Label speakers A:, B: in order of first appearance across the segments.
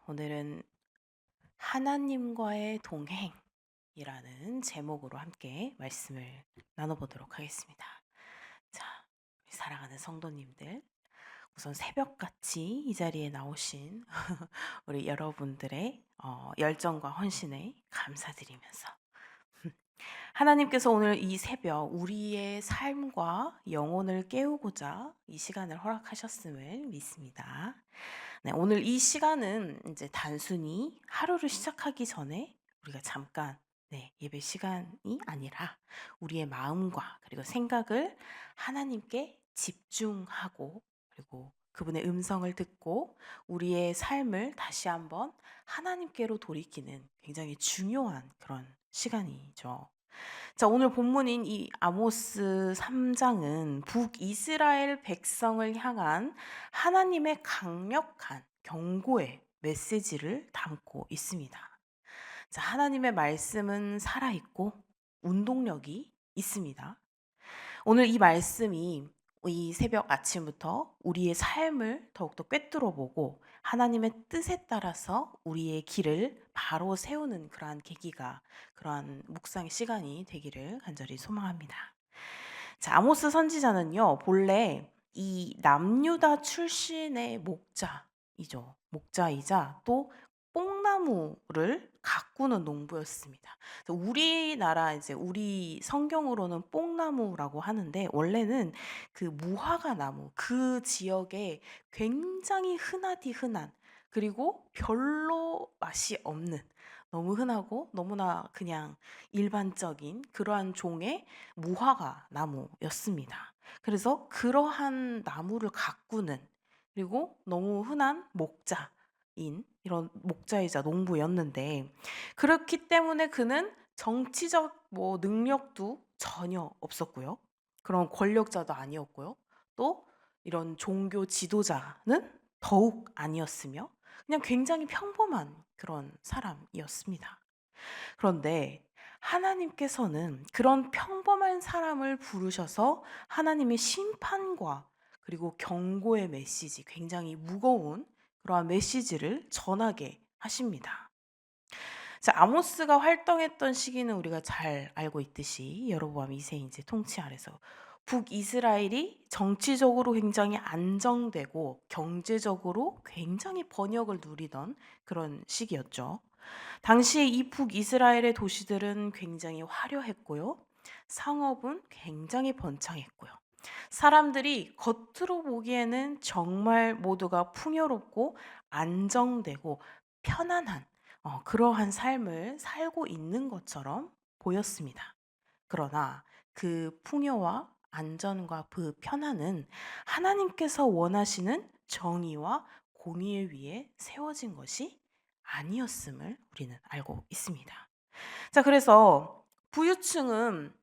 A: 오늘은 하나님과의 동행이라는 제목으로 함께 말씀을 나눠보도록 하겠습니다. 자, 우리 사랑하는 성도님들, 우선 새벽같이 이 자리에 나오신 우리 여러분들의 열정과 헌신에 감사드리면서 하나님께서 오늘 이 새벽 우리의 삶과 영혼을 깨우고자 이 시간을 허락하셨음을 믿습니다. 네, 오늘 이 시간은 이제 단순히 하루를 시작하기 전에 우리가 잠깐 예배 시간이 아니라 우리의 마음과 그리고 생각을 하나님께 집중하고 그리고 그분의 음성을 듣고 우리의 삶을 다시 한번 하나님께로 돌이키는 굉장히 중요한 그런 시간이죠. 자, 오늘 본문인 이 아모스 3장은 북이스라엘 백성을 향한 하나님의 강력한 경고의 메시지를 담고 있습니다. 자, 하나님의 말씀은 살아있고 운동력이 있습니다. 오늘 이 말씀이 이 새벽 아침부터 우리의 삶을 더욱더 꿰뚫어 보고 하나님의 뜻에 따라서 우리의 길을 바로 세우는 그러한 계기가, 그러한 묵상의 시간이 되기를 간절히 소망합니다. 자, 아모스 선지자는요, 본래 이 남유다 출신의 목자이죠. 목자이자 또 뽕나무를 가꾸는 농부였습니다. 우리나라 이제 우리 성경으로는 뽕나무라고 하는데 원래는 그 무화과 나무 그 지역에 굉장히 흔하디 흔한 그리고 별로 맛이 없는 너무 흔하고 너무나 그냥 일반적인 그러한 종의 무화과 나무였습니다. 그래서 그러한 나무를 가꾸는 그리고 너무 흔한 목자인 이런 목자이자 농부였는데 그렇기 때문에 그는 정치적 능력도 전혀 없었고요. 그런 권력자도 아니었고요. 또 이런 종교 지도자는 더욱 아니었으며 그냥 굉장히 평범한 그런 사람이었습니다. 그런데 하나님께서는 그런 평범한 사람을 부르셔서 하나님의 심판과 그리고 경고의 메시지, 굉장히 무거운 그러한 메시지를 전하게 하십니다. 자, 아모스가 활동했던 시기는 우리가 잘 알고 있듯이 여로보암 2세 이제 통치 아래서 북이스라엘이 정치적으로 굉장히 안정되고 경제적으로 굉장히 번영을 누리던 그런 시기였죠. 당시에 이 북이스라엘의 도시들은 굉장히 화려했고요. 상업은 굉장히 번창했고요. 사람들이 겉으로 보기에는 정말 모두가 풍요롭고 안정되고 편안한 그러한 삶을 살고 있는 것처럼 보였습니다. 그러나 그 풍요와 안전과 그 편안은 하나님께서 원하시는 정의와 공의에 위해 세워진 것이 아니었음을 우리는 알고 있습니다. 자, 그래서 부유층은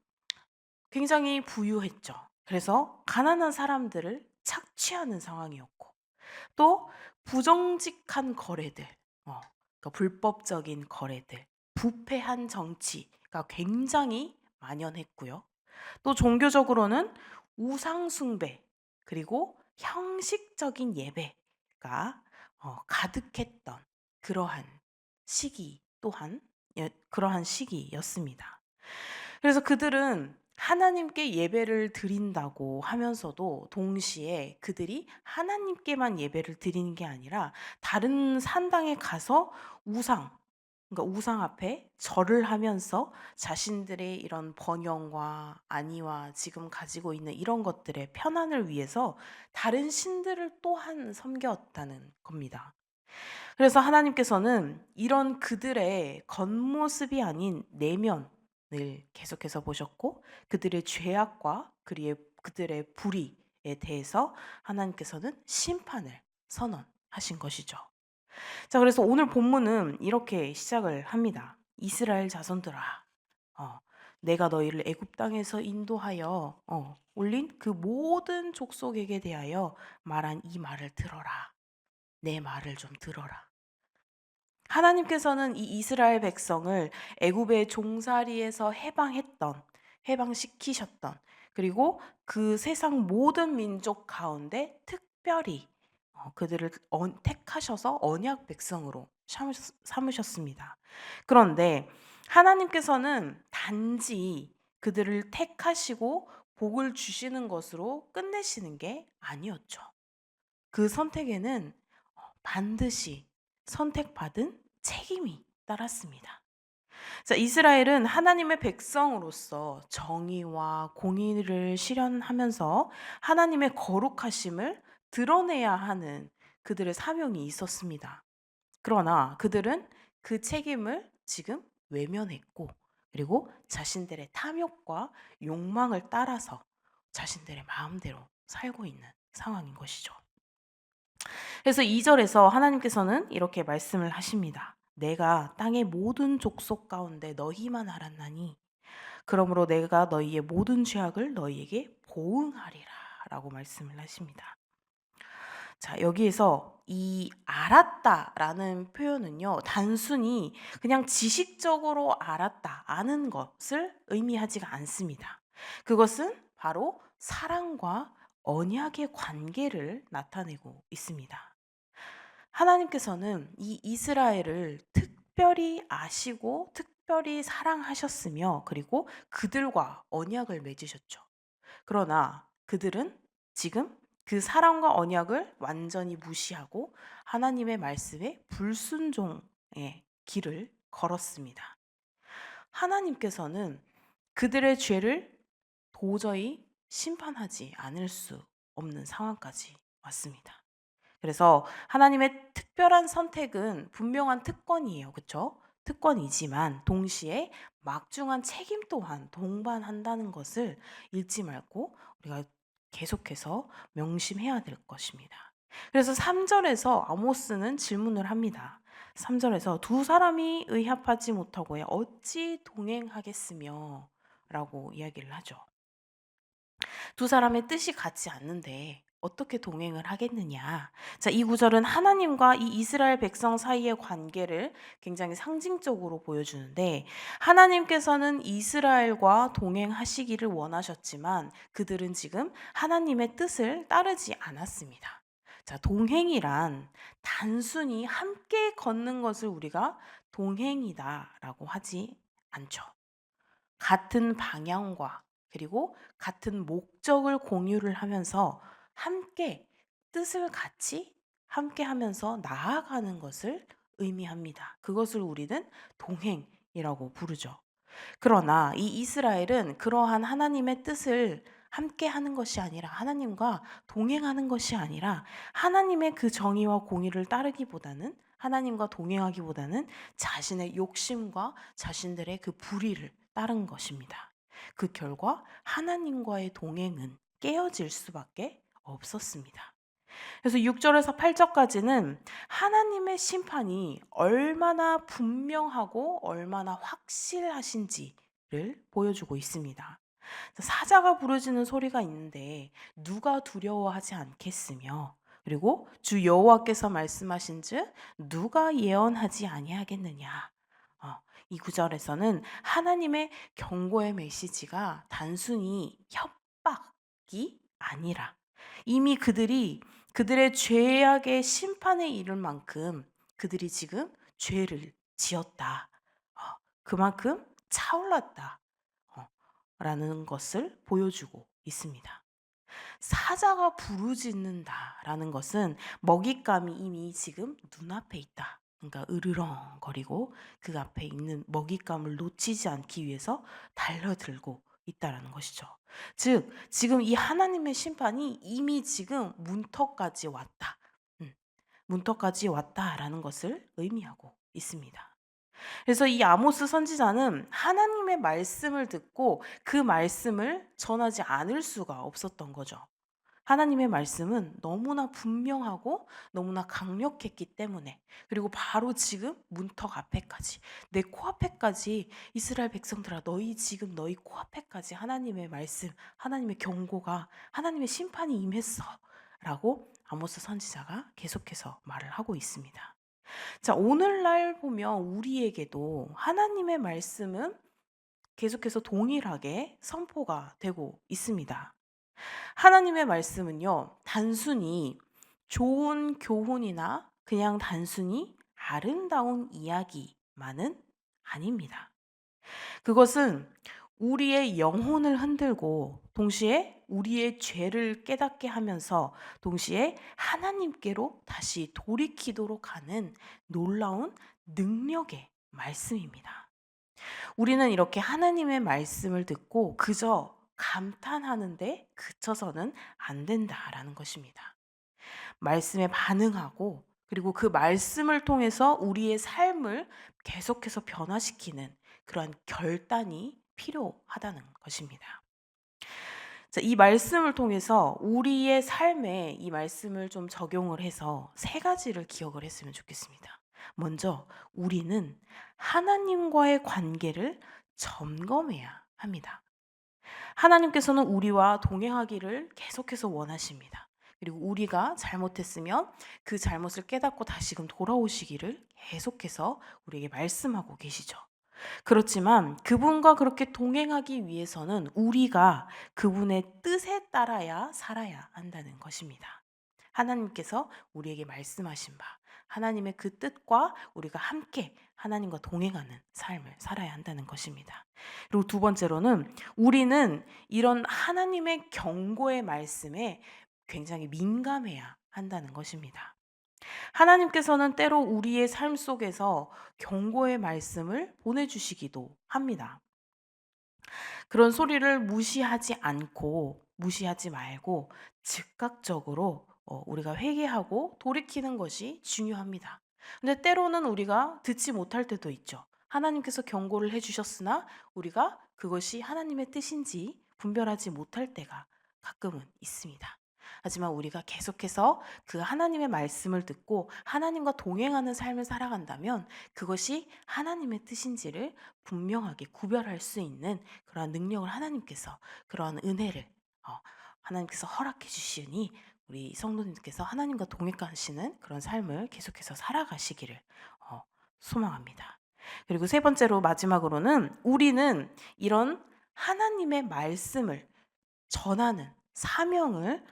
A: 굉장히 부유했죠. 그래서 가난한 사람들을 착취하는 상황이었고 또 부정직한 거래들, 그러니까 불법적인 거래들, 부패한 정치가 굉장히 만연했고요. 또 종교적으로는 우상숭배 그리고 형식적인 예배가 가득했던 그러한 시기 또한 그러한 시기였습니다. 그래서 그들은 하나님께 예배를 드린다고 하면서도 동시에 그들이 하나님께만 예배를 드리는 게 아니라 다른 산당에 가서 그러니까 우상 앞에 절을 하면서 자신들의 이런 번영과 안위와 지금 가지고 있는 이런 것들의 편안을 위해서 다른 신들을 또한 섬겼다는 겁니다. 그래서 하나님께서는 이런 그들의 겉모습이 아닌 내면을 계속해서 보셨고 그들의 죄악과 그들의 불의에 대해서 하나님께서는 심판을 선언하신 것이죠. 자, 그래서 오늘 본문은 이렇게 시작을 합니다. 이스라엘 자손들아, 어, 내가 너희를 애굽 땅에서 인도하여 올린 그 모든 족속에게 대하여 말한 이 말을 들어라. 내 말을 좀 들어라. 하나님께서는 이 이스라엘 백성을 애굽의 종살이에서 해방시키셨던 그리고 그 세상 모든 민족 가운데 특별히 그들을 택하셔서 언약 백성으로 삼으셨습니다. 그런데 하나님께서는 단지 그들을 택하시고 복을 주시는 것으로 끝내시는 게 아니었죠. 그 선택에는 반드시 선택받은 책임이 따랐습니다. 자, 이스라엘은 하나님의 백성으로서 정의와 공의를 실현하면서 하나님의 거룩하심을 드러내야 하는 그들의 사명이 있었습니다. 그러나 그들은 그 책임을 지금 외면했고, 그리고 자신들의 탐욕과 욕망을 따라서 자신들의 마음대로 살고 있는 상황인 것이죠. 그래서 2절에서 하나님께서는 이렇게 말씀을 하십니다. 내가 땅의 모든 족속 가운데 너희만 알았나니 그러므로 내가 너희의 모든 죄악을 너희에게 보응하리라 라고 말씀을 하십니다. 자, 여기에서 이 알았다라는 표현은요, 단순히 그냥 지식적으로 알았다, 아는 것을 의미하지가 않습니다. 그것은 바로 사랑과 언약의 관계를 나타내고 있습니다. 하나님께서는 이 이스라엘을 특별히 아시고 특별히 사랑하셨으며, 그리고 그들과 언약을 맺으셨죠. 그러나 그들은 지금 그 사랑과 언약을 완전히 무시하고 하나님의 말씀에 불순종의 길을 걸었습니다. 하나님께서는 그들의 죄를 도저히 심판하지 않을 수 없는 상황까지 왔습니다. 그래서 하나님의 특별한 선택은 분명한 특권이에요. 그렇죠? 특권이지만 동시에 막중한 책임 또한 동반한다는 것을 잊지 말고 우리가 계속해서 명심해야 될 것입니다. 그래서 3절에서 아모스는 질문을 합니다. 3절에서 두 사람이 의합하지 못하고 어찌 동행하겠으며 라고 이야기를 하죠. 두 사람의 뜻이 같지 않는데 어떻게 동행을 하겠느냐. 자, 이 구절은 하나님과 이 이스라엘 백성 사이의 관계를 굉장히 상징적으로 보여주는데, 하나님께서는 이스라엘과 동행하시기를 원하셨지만 그들은 지금 하나님의 뜻을 따르지 않았습니다. 자, 동행이란 단순히 함께 걷는 것을 우리가 동행이다라고 하지 않죠. 같은 방향과 그리고 같은 목적을 공유를 하면서 함께 뜻을 같이 함께 하면서 나아가는 것을 의미합니다. 그것을 우리는 동행이라고 부르죠. 그러나 이 이스라엘은 그러한 하나님의 뜻을 함께 하는 것이 아니라, 하나님과 동행하는 것이 아니라, 하나님의 그 정의와 공의를 따르기보다는, 하나님과 동행하기보다는 자신의 욕심과 자신들의 그 불의를 따른 것입니다. 그 결과 하나님과의 동행은 깨어질 수밖에 없었습니다. 그래서 6절에서 8절까지는 하나님의 심판이 얼마나 분명하고 얼마나 확실하신지를 보여주고 있습니다. 사자가 부르짖는 소리가 있는데 누가 두려워하지 않겠으며, 그리고 주 여호와께서 말씀하신즉 누가 예언하지 아니하겠느냐. 이 구절에서는 하나님의 경고의 메시지가 단순히 협박이 아니라 이미 그들의 죄악의 심판에 이를 만큼 그들이 지금 죄를 지었다. 그만큼 차올랐다. 라는 것을 보여주고 있습니다. 사자가 부르짖는다라는 것은 먹잇감이 이미 지금 눈앞에 있다. 그러니까 으르렁거리고 그 앞에 있는 먹잇감을 놓치지 않기 위해서 달려들고 있다라는 것이죠. 즉, 지금 이 하나님의 심판이 이미 지금 문턱까지 왔다. 문턱까지 왔다라는 것을 의미하고 있습니다. 그래서 이 아모스 선지자는 하나님의 말씀을 듣고 그 말씀을 전하지 않을 수가 없었던 거죠. 하나님의 말씀은 너무나 분명하고 너무나 강력했기 때문에, 그리고 바로 지금 문턱 앞에까지, 내 코앞에까지, 이스라엘 백성들아 너희 지금 너희 코앞에까지 하나님의 말씀, 하나님의 경고가, 하나님의 심판이 임했어 라고 아모스 선지자가 계속해서 말을 하고 있습니다. 자, 오늘날 보면 우리에게도 하나님의 말씀은 계속해서 동일하게 선포가 되고 있습니다. 하나님의 말씀은요, 단순히 좋은 교훈이나 그냥 단순히 아름다운 이야기만은 아닙니다. 그것은 우리의 영혼을 흔들고 동시에 우리의 죄를 깨닫게 하면서 동시에 하나님께로 다시 돌이키도록 하는 놀라운 능력의 말씀입니다. 우리는 이렇게 하나님의 말씀을 듣고 그저 감탄하는데 그쳐서는 안 된다라는 것입니다. 말씀에 반응하고 그리고 그 말씀을 통해서 우리의 삶을 계속해서 변화시키는 그러한 결단이 필요하다는 것입니다. 자, 이 말씀을 통해서 우리의 삶에 이 말씀을 좀 적용을 해서 세 가지를 기억을 했으면 좋겠습니다. 먼저 우리는 하나님과의 관계를 점검해야 합니다. 하나님께서는 우리와 동행하기를 계속해서 원하십니다. 그리고 우리가 잘못했으면 그 잘못을 깨닫고 다시금 돌아오시기를 계속해서 우리에게 말씀하고 계시죠. 그렇지만 그분과 그렇게 동행하기 위해서는 우리가 그분의 뜻에 따라야 살아야 한다는 것입니다. 하나님께서 우리에게 말씀하신 바, 하나님의 그 뜻과 우리가 함께 하나님과 동행하는 삶을 살아야 한다는 것입니다. 그리고 두 번째로는 우리는 이런 하나님의 경고의 말씀에 굉장히 민감해야 한다는 것입니다. 하나님께서는 때로 우리의 삶 속에서 경고의 말씀을 보내주시기도 합니다. 그런 소리를 무시하지 말고 즉각적으로 우리가 회개하고 돌이키는 것이 중요합니다. 근데 때로는 우리가 듣지 못할 때도 있죠. 하나님께서 경고를 해주셨으나 우리가 그것이 하나님의 뜻인지 분별하지 못할 때가 가끔은 있습니다. 하지만 우리가 계속해서 그 하나님의 말씀을 듣고 하나님과 동행하는 삶을 살아간다면 그것이 하나님의 뜻인지를 분명하게 구별할 수 있는 그러한 능력을 하나님께서, 그러한 은혜를 하나님께서 허락해 주시니 우리 성도님께서 하나님과 동행하시는 그런 삶을 계속해서 살아가시기를 소망합니다. 그리고 세 번째로 마지막으로는 우리는 이런 하나님의 말씀을 전하는 사명을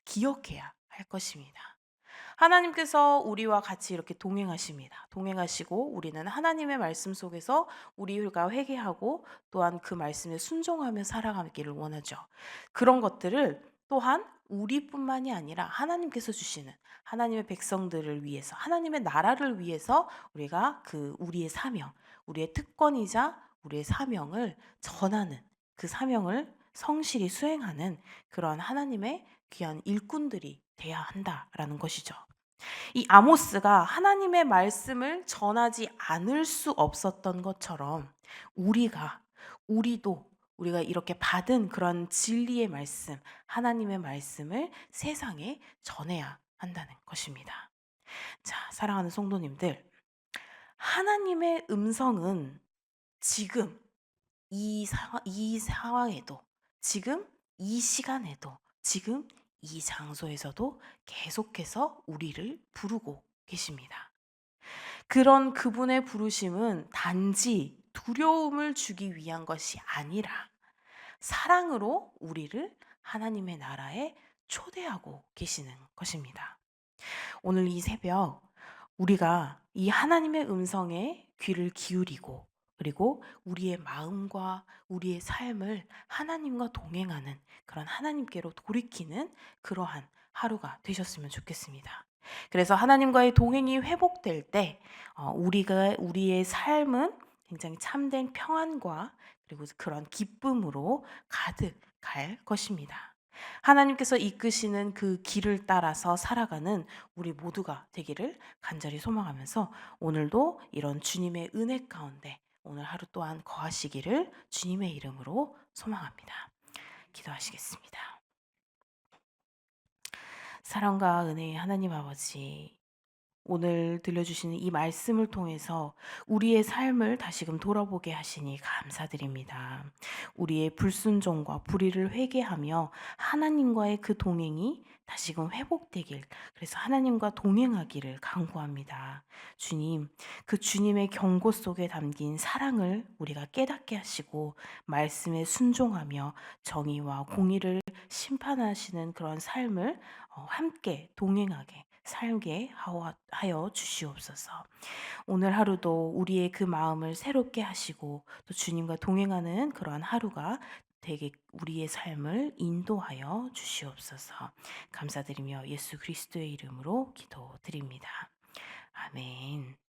A: 기억해야 할 것입니다. 하나님께서 우리와 같이 이렇게 동행하십니다. 동행하시고 우리는 하나님의 말씀 속에서 우리가 회개하고 또한 그 말씀에 순종하며 살아가기를 원하죠. 그런 것들을 또한 우리뿐만이 아니라 하나님께서 주시는 하나님의 백성들을 위해서, 하나님의 나라를 위해서 우리가 우리의 사명, 우리의 특권이자 우리의 사명을 전하는, 그 사명을 성실히 수행하는 그러한 하나님의 귀한 일꾼들이 돼야 한다라는 것이죠. 이 아모스가 하나님의 말씀을 전하지 않을 수 없었던 것처럼 우리가 이렇게 받은 그런 진리의 말씀, 하나님의 말씀을 세상에 전해야 한다는 것입니다. 자, 사랑하는 성도님들, 하나님의 음성은 지금 이 상황에도, 지금 이 시간에도, 지금 이 장소에서도 계속해서 우리를 부르고 계십니다. 그런 그분의 부르심은 단지 두려움을 주기 위한 것이 아니라 사랑으로 우리를 하나님의 나라에 초대하고 계시는 것입니다. 오늘 이 새벽 우리가 이 하나님의 음성에 귀를 기울이고 그리고 우리의 마음과 우리의 삶을 하나님과 동행하는 그런 하나님께로 돌이키는 그러한 하루가 되셨으면 좋겠습니다. 그래서 하나님과의 동행이 회복될 때 우리의 삶은 굉장히 참된 평안과 그리고 그런 기쁨으로 가득할 것입니다. 하나님께서 이끄시는 그 길을 따라서 살아가는 우리 모두가 되기를 간절히 소망하면서 오늘도 이런 주님의 은혜 가운데 오늘 하루 또한 거하시기를 주님의 이름으로 소망합니다. 기도하시겠습니다. 사랑과 은혜의 하나님 아버지, 오늘 들려주시는 이 말씀을 통해서 우리의 삶을 다시금 돌아보게 하시니 감사드립니다. 우리의 불순종과 불의를 회개하며 하나님과의 그 동행이 다시금 회복되길, 그래서 하나님과 동행하기를 간구합니다. 주님, 그 주님의 경고 속에 담긴 사랑을 우리가 깨닫게 하시고 말씀에 순종하며 정의와 공의를 심판하시는 그런 삶을 함께 동행하게 살게 하여 주시옵소서. 오늘 하루도 우리의 그 마음을 새롭게 하시고 또 주님과 동행하는 그러한 하루가 되게 우리의 삶을 인도하여 주시옵소서. 감사드리며 예수 그리스도의 이름으로 기도드립니다. 아멘.